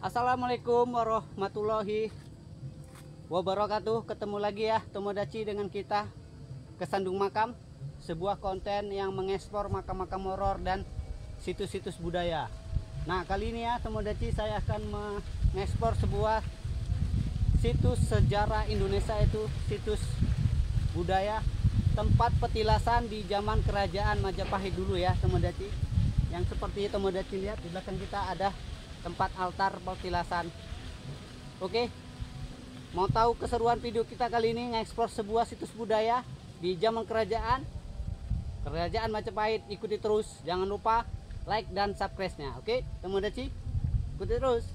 Assalamualaikum warahmatullahi wabarakatuh. Ketemu lagi ya Tomodachi dengan kita ke Sandung Makam, sebuah konten yang mengekspor makam-makam horor dan situs-situs budaya. Nah, kali ini ya Tomodachi saya akan mengekspor sebuah situs sejarah Indonesia, itu situs budaya, tempat petilasan di zaman kerajaan Majapahit dulu ya Tomodachi. Yang seperti Tomodachi lihat di belakang kita ada tempat altar petilasan. Oke, mau tahu keseruan video kita kali ini ngeksplor sebuah situs budaya di zaman kerajaan Majapahit? Ikuti terus, jangan lupa like dan subscribe-nya. Oke Tomodachi, ikuti terus.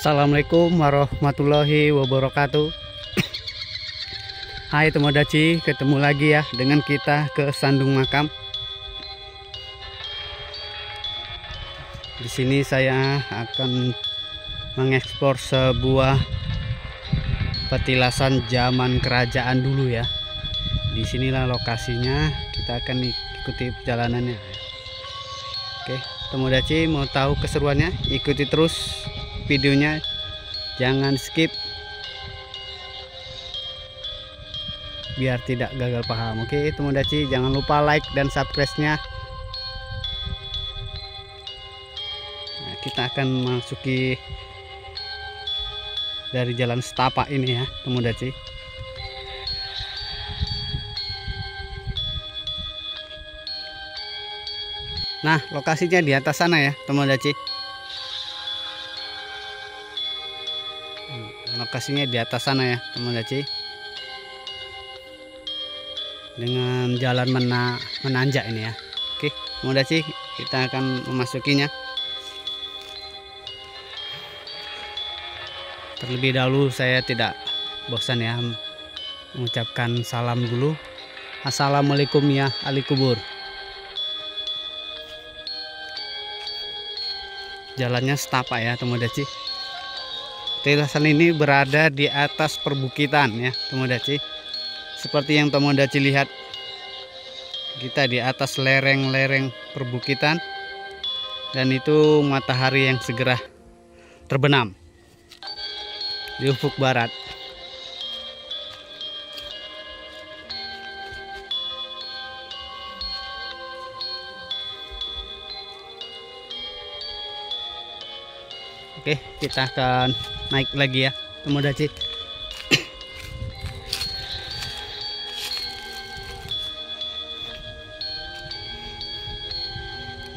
Assalamualaikum warahmatullahi wabarakatuh. Hai Tomodachi, ketemu lagi ya dengan kita ke Sandung Makam. Di sini saya akan mengekspor sebuah petilasan zaman kerajaan dulu ya. Di sinilah lokasinya, kita akan ikuti perjalanannya. Oke, Tomodachi mau tahu keseruannya? Ikuti terus videonya, jangan skip biar tidak gagal paham. Oke Tomodachi, jangan lupa like dan subscribe-nya. Nah, kita akan masuki dari jalan setapak ini ya Tomodachi. Nah, lokasinya di atas sana ya Tomodachi. Lokasinya di atas sana ya Tomodachi, dengan jalan menanjak ini ya. Oke Tomodachi, kita akan memasukinya. Terlebih dahulu saya tidak bosan ya mengucapkan salam dulu. Assalamualaikum ya ahli kubur. Jalannya setapak ya Tomodachi. Petilasan ini berada di atas perbukitan ya Tomodachi. Seperti yang Tomodachi lihat, kita di atas lereng-lereng perbukitan, dan itu matahari yang segera terbenam di ufuk barat. Oke, kita akan naik lagi ya Tomodachi.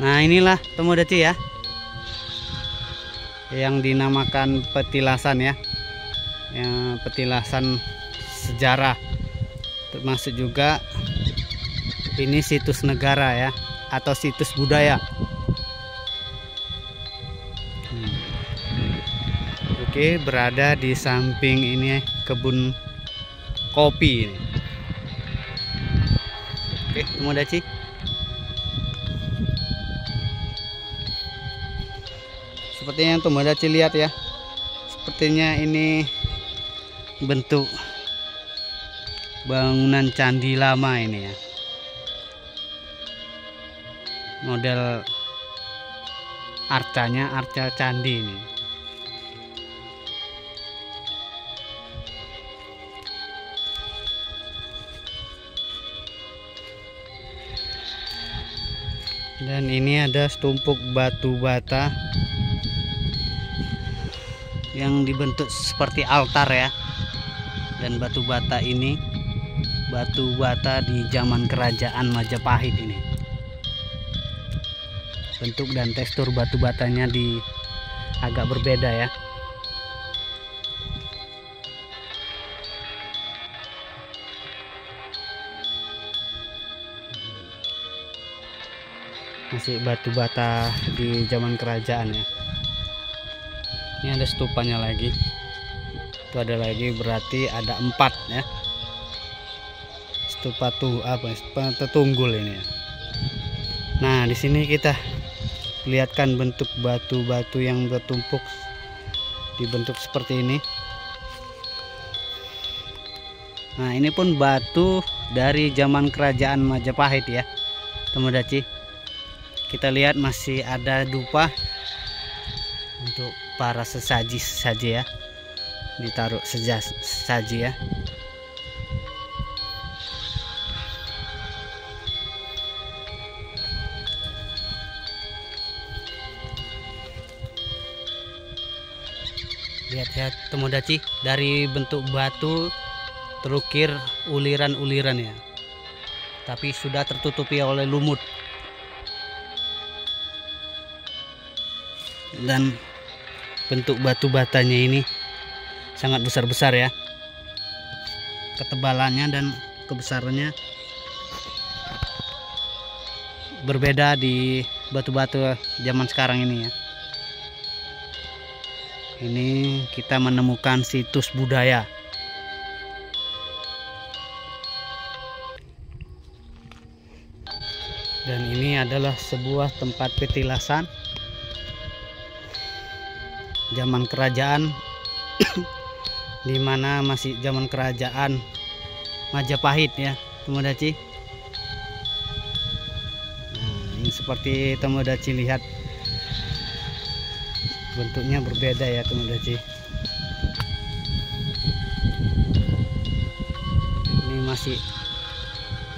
Nah, inilah Tomodachi ya, yang dinamakan petilasan ya, petilasan sejarah, termasuk juga ini situs negara ya, atau situs budaya. Oke, berada di samping ini kebun kopi ini. Oke, Tomodachi. Seperti yang Tomodachi lihat ya. Sepertinya ini bentuk bangunan candi lama ini ya. Model arcanya arca candi ini. Dan ini ada setumpuk batu bata yang dibentuk seperti altar ya. Dan batu bata ini batu bata di zaman kerajaan Majapahit ini. Bentuk dan tekstur batu batanya agak berbeda ya. Masih batu bata di zaman kerajaan ya. Ini ada stupanya lagi. Itu ada lagi, berarti ada 4 ya. Stupa Tetunggul ini ya. Nah, di sini kita lihatkan bentuk batu-batu yang bertumpuk dibentuk seperti ini. Nah, ini pun batu dari zaman kerajaan Majapahit ya, Tomodachi. Kita lihat masih ada dupa untuk para sesaji ya, ditaruh sesaji ya. Lihat ya Tomodachi, dari bentuk batu terukir uliran-uliran ya, tapi sudah tertutupi oleh lumut. Dan bentuk batu batanya ini sangat besar-besar ya, ketebalannya dan kebesarannya berbeda di batu-batu zaman sekarang ini ya. Ini kita menemukan situs budaya. Dan ini adalah sebuah tempat petilasan zaman kerajaan di mana masih zaman kerajaan Majapahit ya, Tomodachi. Nah, ini seperti Tomodachi lihat, bentuknya berbeda ya Tomodachi. Ini masih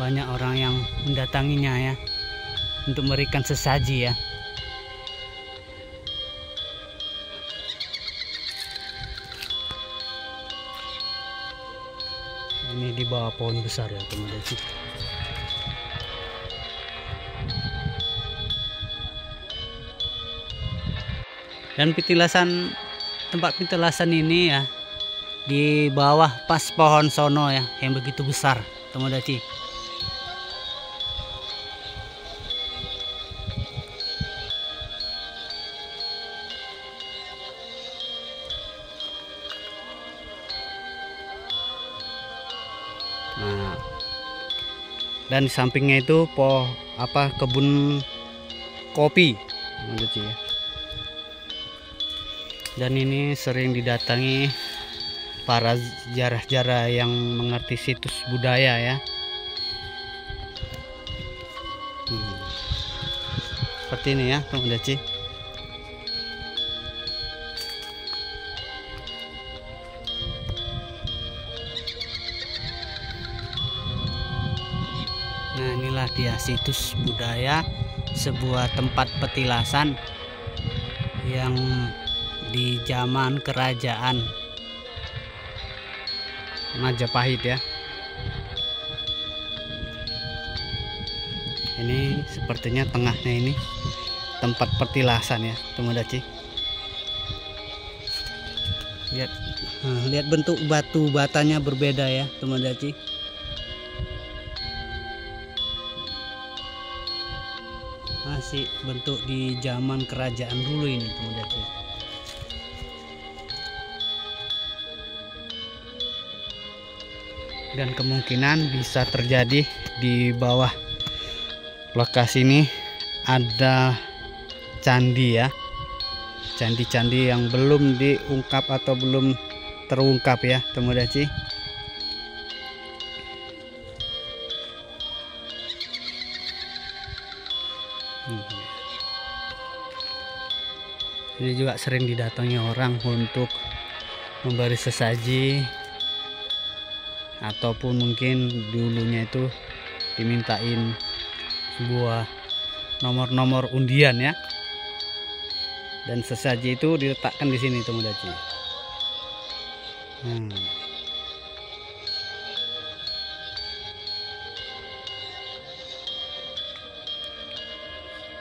banyak orang yang mendatanginya ya, untuk memberikan sesaji ya. Ini di bawah pohon besar ya Tomodachi. Dan tempat petilasan ini ya di bawah pas pohon sono ya, yang begitu besar Tomodachi. Nah, dan di sampingnya itu kebun kopi Tomodachi ya. Dan ini sering didatangi para sejarah-sejarah yang mengerti situs budaya ya. Seperti ini ya Tomodachi. Nah, inilah dia situs budaya, sebuah tempat petilasan yang di zaman kerajaan Majapahit ya. Ini sepertinya tengahnya ini tempat petilasan ya Tomodachi. Lihat bentuk batu batanya berbeda ya Tomodachi. Masih bentuk di zaman kerajaan dulu ini Tomodachi. Dan kemungkinan bisa terjadi di bawah lokasi ini ada candi ya, candi-candi yang belum diungkap atau belum terungkap ya Tomodachi. Ini juga sering didatangi orang untuk memberi sesaji, ataupun mungkin dulunya itu dimintain sebuah nomor-nomor undian ya. Dan sesaji itu diletakkan di sini Tomodachi.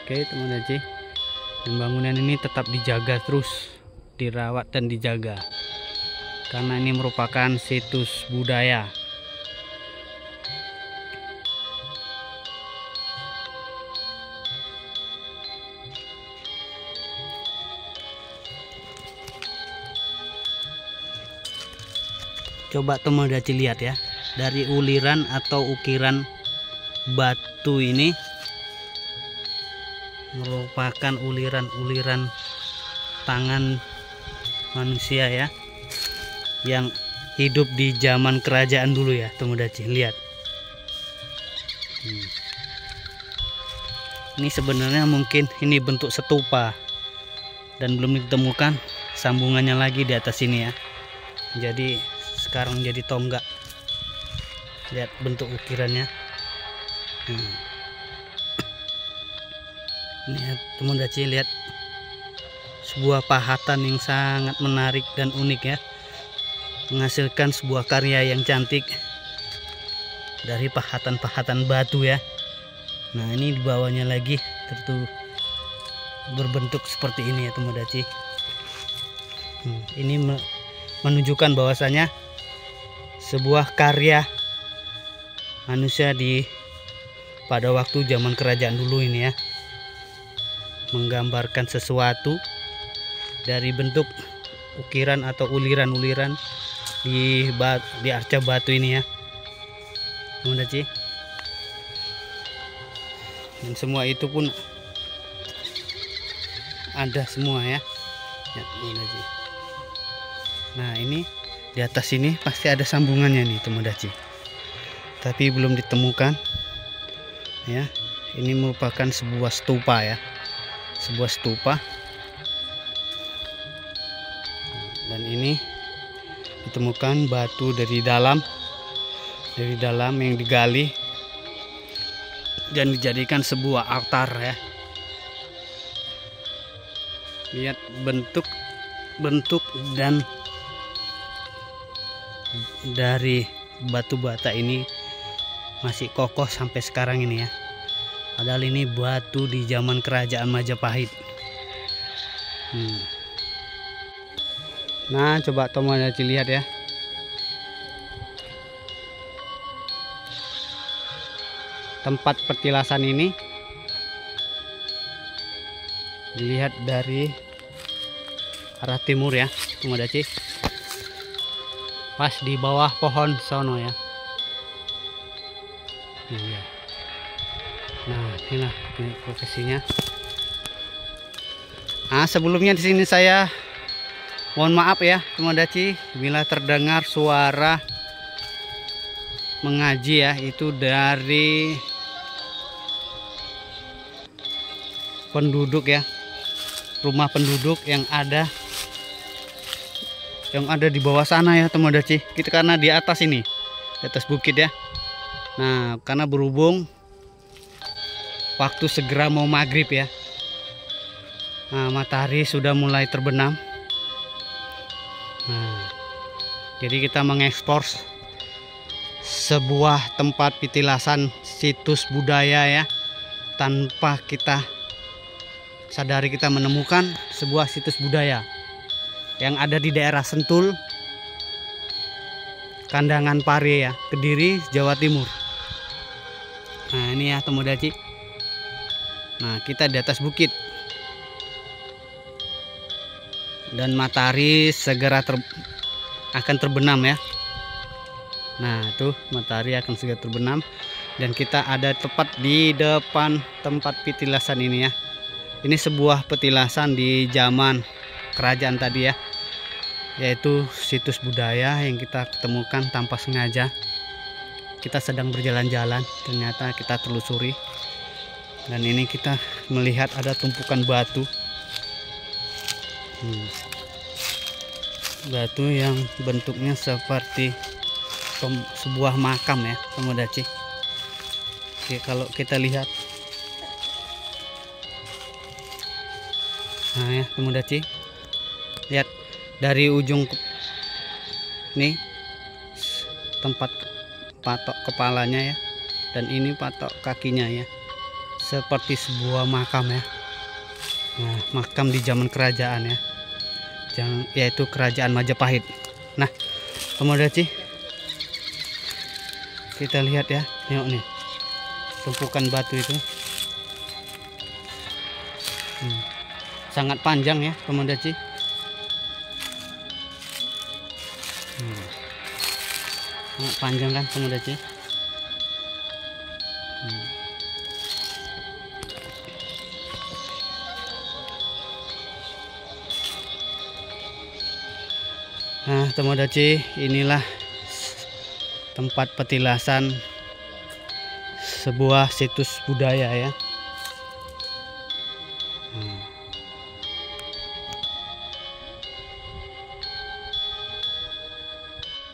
Oke Tomodachi, dan bangunan ini tetap dijaga terus, dirawat dan dijaga, karena ini merupakan situs budaya. Coba Tomodachi lihat ya, dari uliran atau ukiran batu ini merupakan uliran-uliran tangan manusia ya, yang hidup di zaman kerajaan dulu ya Tomodachi. Lihat, ini sebenarnya mungkin ini bentuk stupa dan belum ditemukan sambungannya lagi di atas ini ya. Jadi sekarang jadi tonggak. Lihat bentuk ukirannya. Ini ya Tomodachi, lihat sebuah pahatan yang sangat menarik dan unik ya, menghasilkan sebuah karya yang cantik dari pahatan-pahatan batu ya. Nah ini di bawahnya lagi tentu berbentuk seperti ini ya Tomodachi. Ini menunjukkan bahwasanya sebuah karya manusia pada waktu zaman kerajaan dulu ini ya, menggambarkan sesuatu dari bentuk ukiran atau uliran-uliran di arca batu ini ya Tomodachi. Dan semua itu pun ada semua ya, Tomodachi. Nah ini di atas ini pasti ada sambungannya nih Tomodachi, tapi belum ditemukan ya. Ini merupakan sebuah stupa ya, sebuah stupa. Dan ini ditemukan batu dari dalam yang digali dan dijadikan sebuah altar ya. Lihat bentuk dan dari batu bata ini masih kokoh sampai sekarang ini ya. Padahal ini batu di zaman kerajaan Majapahit. Nah coba Tomodachi lihat ya, tempat petilasan ini dilihat dari arah timur ya Tomodachi, pas di bawah pohon sono ya. Nah inilah lokasinya. Sebelumnya di sini saya mohon maaf ya Tomodachi bila terdengar suara mengaji ya, itu dari penduduk ya, rumah penduduk yang ada di bawah sana ya Tomodachi. Kita karena di atas ini, di atas bukit ya. Nah karena berhubung waktu segera mau maghrib ya, nah, matahari sudah mulai terbenam. Nah, jadi kita mengekspor sebuah tempat petilasan situs budaya ya, tanpa kita sadari kita menemukan sebuah situs budaya yang ada di daerah Sentul, Kandangan Pare ya, Kediri, Jawa Timur. Nah ini ya Tomodachi. Nah kita di atas bukit dan matahari segera akan terbenam ya. Nah tuh matahari akan segera terbenam Dan kita ada tepat di depan tempat petilasan ini ya. Ini sebuah petilasan di zaman kerajaan tadi ya, yaitu situs budaya yang kita ketemukan tanpa sengaja. Kita sedang berjalan-jalan, ternyata kita telusuri, dan ini kita melihat ada tumpukan batu. Batu yang bentuknya seperti sebuah makam ya Tomodachi. Oke, kalau kita lihat, nah ya Tomodachi, lihat dari ujung nih tempat patok kepalanya ya, dan ini patok kakinya ya, seperti sebuah makam ya. Nah, makam di zaman kerajaan ya, yaitu kerajaan Majapahit. Nah Tomodachi, kita lihat ya, yuk nih tumpukan batu itu sangat panjang ya Tomodachi. Sangat panjang kan Tomodachi. Nah Tomodachi, inilah tempat petilasan sebuah situs budaya ya.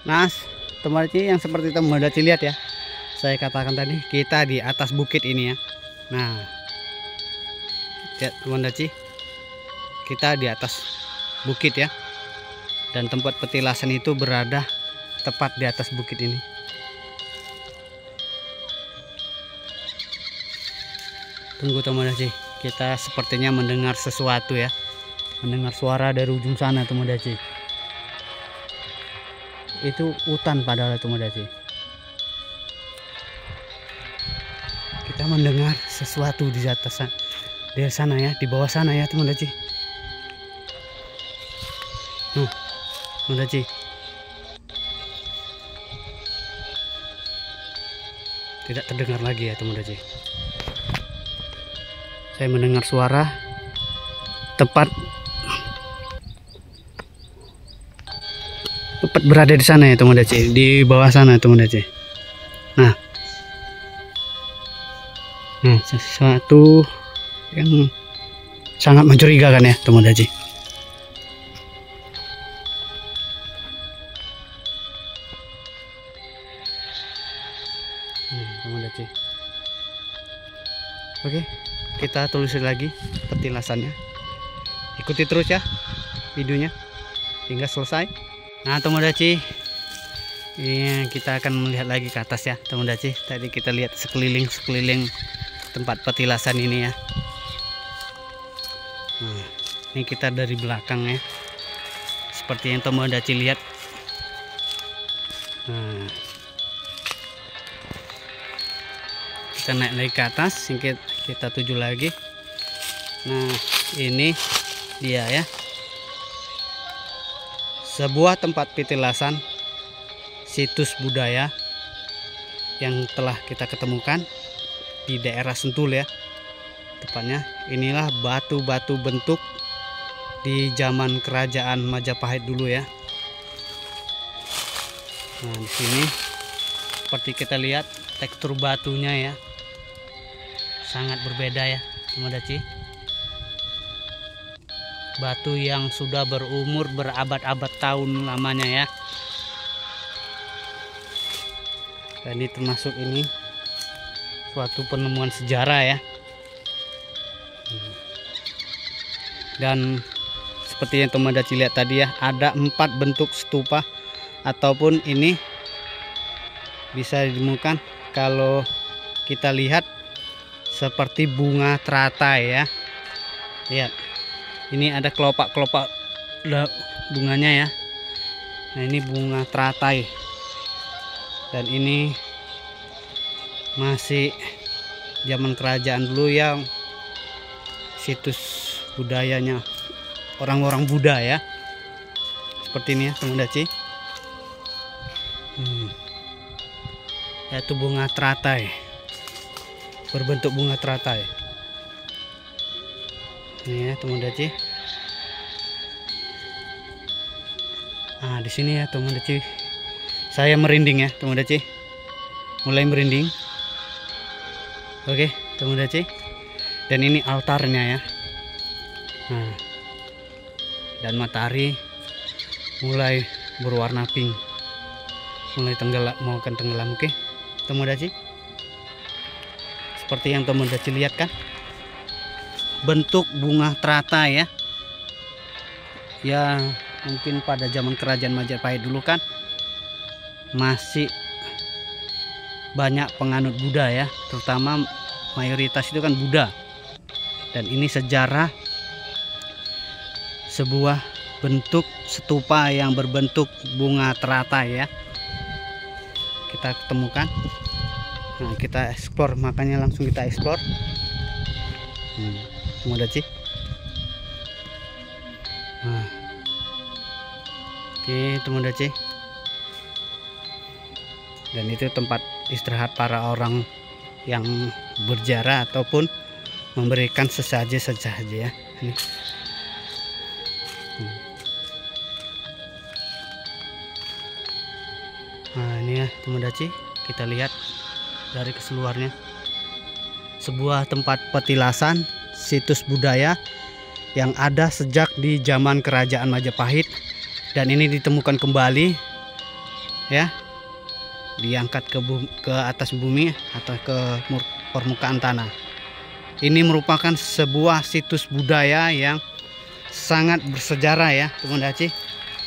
Nah Tomodachi, yang seperti Tomodachi lihat ya, saya katakan tadi kita di atas bukit ini ya. Nah lihat Tomodachi, kita di atas bukit ya, dan tempat petilasan itu berada tepat di atas bukit ini. Tunggu Tomodachi, kita sepertinya mendengar sesuatu ya, mendengar suara dari ujung sana Tomodachi. Itu hutan padahal Tomodachi. Kita mendengar sesuatu di atas dari sana ya, di bawah sana ya Tomodachi. Tomodachi, tidak terdengar lagi ya Tomodachi. Saya mendengar suara tepat berada di sana ya Tomodachi, di bawah sana Tomodachi. Nah sesuatu yang sangat mencurigakan ya Tomodachi. Tomodachi. Oke, kita telusuri lagi petilasannya. Ikuti terus ya videonya hingga selesai. Nah Tomodachi, ini kita akan melihat lagi ke atas ya Tomodachi. Tadi kita lihat sekeliling tempat petilasan ini ya. Nah, ini kita dari belakang ya, seperti yang Tomodachi lihat. Nah, kita naik lagi ke atas, kita tuju lagi. Nah ini dia ya, sebuah tempat petilasan situs budaya yang telah kita ketemukan di daerah Sentul ya, tepatnya. Inilah batu-batu bentuk di zaman kerajaan Majapahit dulu ya. Nah di sini seperti kita lihat tekstur batunya ya, sangat berbeda ya Tomodachi. Batu yang sudah berumur berabad-abad tahun lamanya ya. Dan ini termasuk ini suatu penemuan sejarah ya. Dan seperti yang Tomodachi lihat tadi ya, ada 4 bentuk stupa, ataupun ini bisa ditemukan kalau kita lihat seperti bunga teratai ya. Lihat, ini ada kelopak-kelopak bunganya ya. Nah ini bunga teratai, dan ini masih zaman kerajaan dulu yang situs budayanya orang-orang Buddha ya, seperti ini ya Tomodachi. Yaitu bunga teratai. berbentuk bunga teratai. Ini ya Tomodachi. Nah, di sini ya Tomodachi. Saya merinding ya Tomodachi. Mulai merinding. Oke, Tomodachi. Dan ini altarnya ya. Nah, dan matahari mulai berwarna pink. Mulai tenggelam, mau akan tenggelam. Oke, Tomodachi. Seperti yang Tomodachi lihat kan? Bentuk bunga teratai ya. Ya, mungkin pada zaman kerajaan Majapahit dulu kan masih banyak penganut Buddha ya, terutama mayoritas itu kan Buddha. Dan ini sejarah sebuah bentuk stupa yang berbentuk bunga teratai ya, kita ketemukan. Nah, kita eksplor, makanya langsung kita eksplor. Tomodachi. Nah, oke Tomodachi. Dan itu tempat istirahat para orang yang berziarah ataupun memberikan sesaji-sesaji ya. Ini. Nah, ini ya Tomodachi, kita lihat dari keseluruhannya. Sebuah tempat petilasan situs budaya yang ada sejak di zaman kerajaan Majapahit, dan ini ditemukan kembali ya, diangkat ke atas bumi atau ke permukaan tanah. Ini merupakan sebuah situs budaya yang sangat bersejarah ya Tomodachi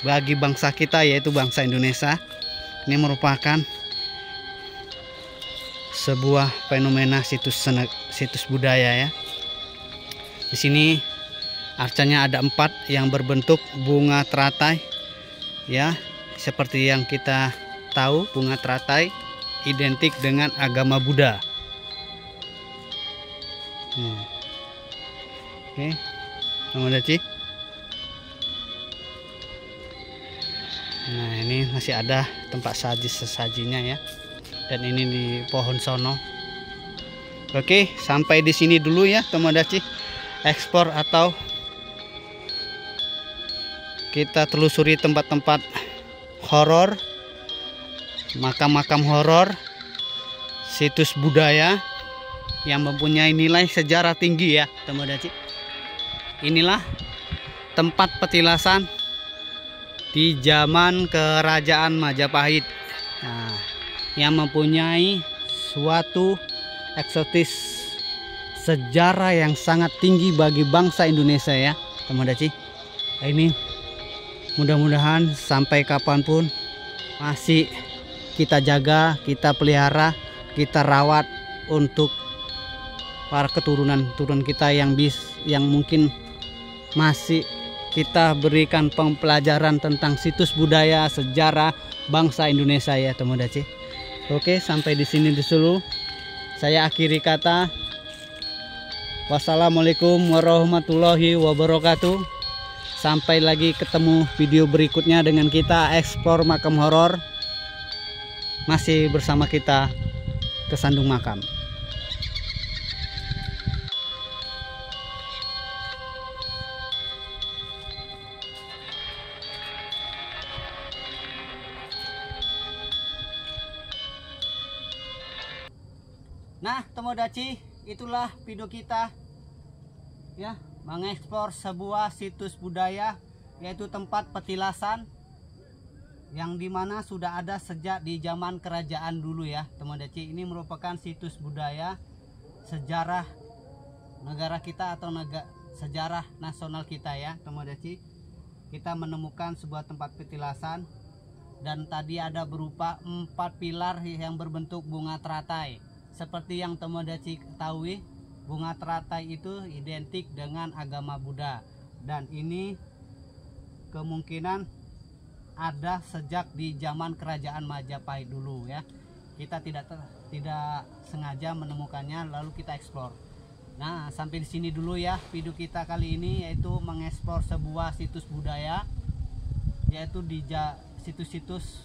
bagi bangsa kita, yaitu bangsa Indonesia. Ini merupakan sebuah fenomena situs budaya ya. Di sini arcanya ada 4 yang berbentuk bunga teratai ya, seperti yang kita tahu bunga teratai identik dengan agama Buddha. Oke, Tomodachi. Nah, ini masih ada tempat sesajinya ya. Dan ini di pohon sono. Oke, sampai di sini dulu ya Tomodachi. Ekspor atau kita telusuri tempat-tempat horor, makam-makam horor, situs budaya yang mempunyai nilai sejarah tinggi ya Tomodachi. Inilah tempat petilasan di zaman kerajaan Majapahit, nah, yang mempunyai suatu eksotis sejarah yang sangat tinggi bagi bangsa Indonesia ya Tomodachi. Ini mudah-mudahan sampai kapanpun masih kita jaga, kita pelihara, kita rawat untuk para keturunan kita yang mungkin masih kita berikan pembelajaran tentang situs budaya sejarah bangsa Indonesia ya Tomodachi. Oke, sampai di sini dulu. Saya akhiri kata. Wassalamualaikum warahmatullahi wabarakatuh. Sampai lagi ketemu video berikutnya dengan kita eksplor makam horor. Masih bersama kita Kesandung Makam. Nah Tomodachi, itulah video kita ya, mengeksplor sebuah situs budaya, yaitu tempat petilasan yang dimana sudah ada sejak di zaman kerajaan dulu ya Tomodachi. Ini merupakan situs budaya sejarah negara kita atau sejarah nasional kita ya Tomodachi. Kita menemukan sebuah tempat petilasan, dan tadi ada berupa 4 pilar yang berbentuk bunga teratai. Seperti yang Tomodachi ketahui, bunga teratai itu identik dengan agama Buddha, dan ini kemungkinan ada sejak di zaman kerajaan Majapahit dulu ya. Kita tidak sengaja menemukannya, lalu kita eksplor. Nah, sampai di sini dulu ya video kita kali ini, yaitu mengeksplor sebuah situs budaya, yaitu di situs-situs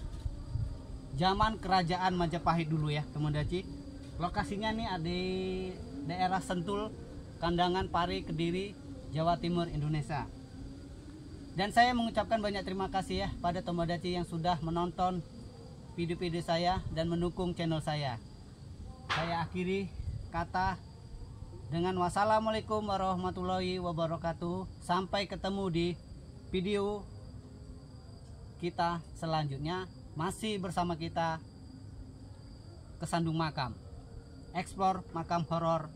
zaman kerajaan Majapahit dulu ya Tomodachi. Lokasinya nih ada di daerah Sentul, Kandangan, Pari, Kediri, Jawa Timur, Indonesia. Dan saya mengucapkan banyak terima kasih ya pada Tomodachi yang sudah menonton video-video saya dan mendukung channel saya. Saya akhiri kata dengan wassalamualaikum warahmatullahi wabarakatuh. Sampai ketemu di video kita selanjutnya. Masih bersama kita Kesandung Makam, eksplor makam horor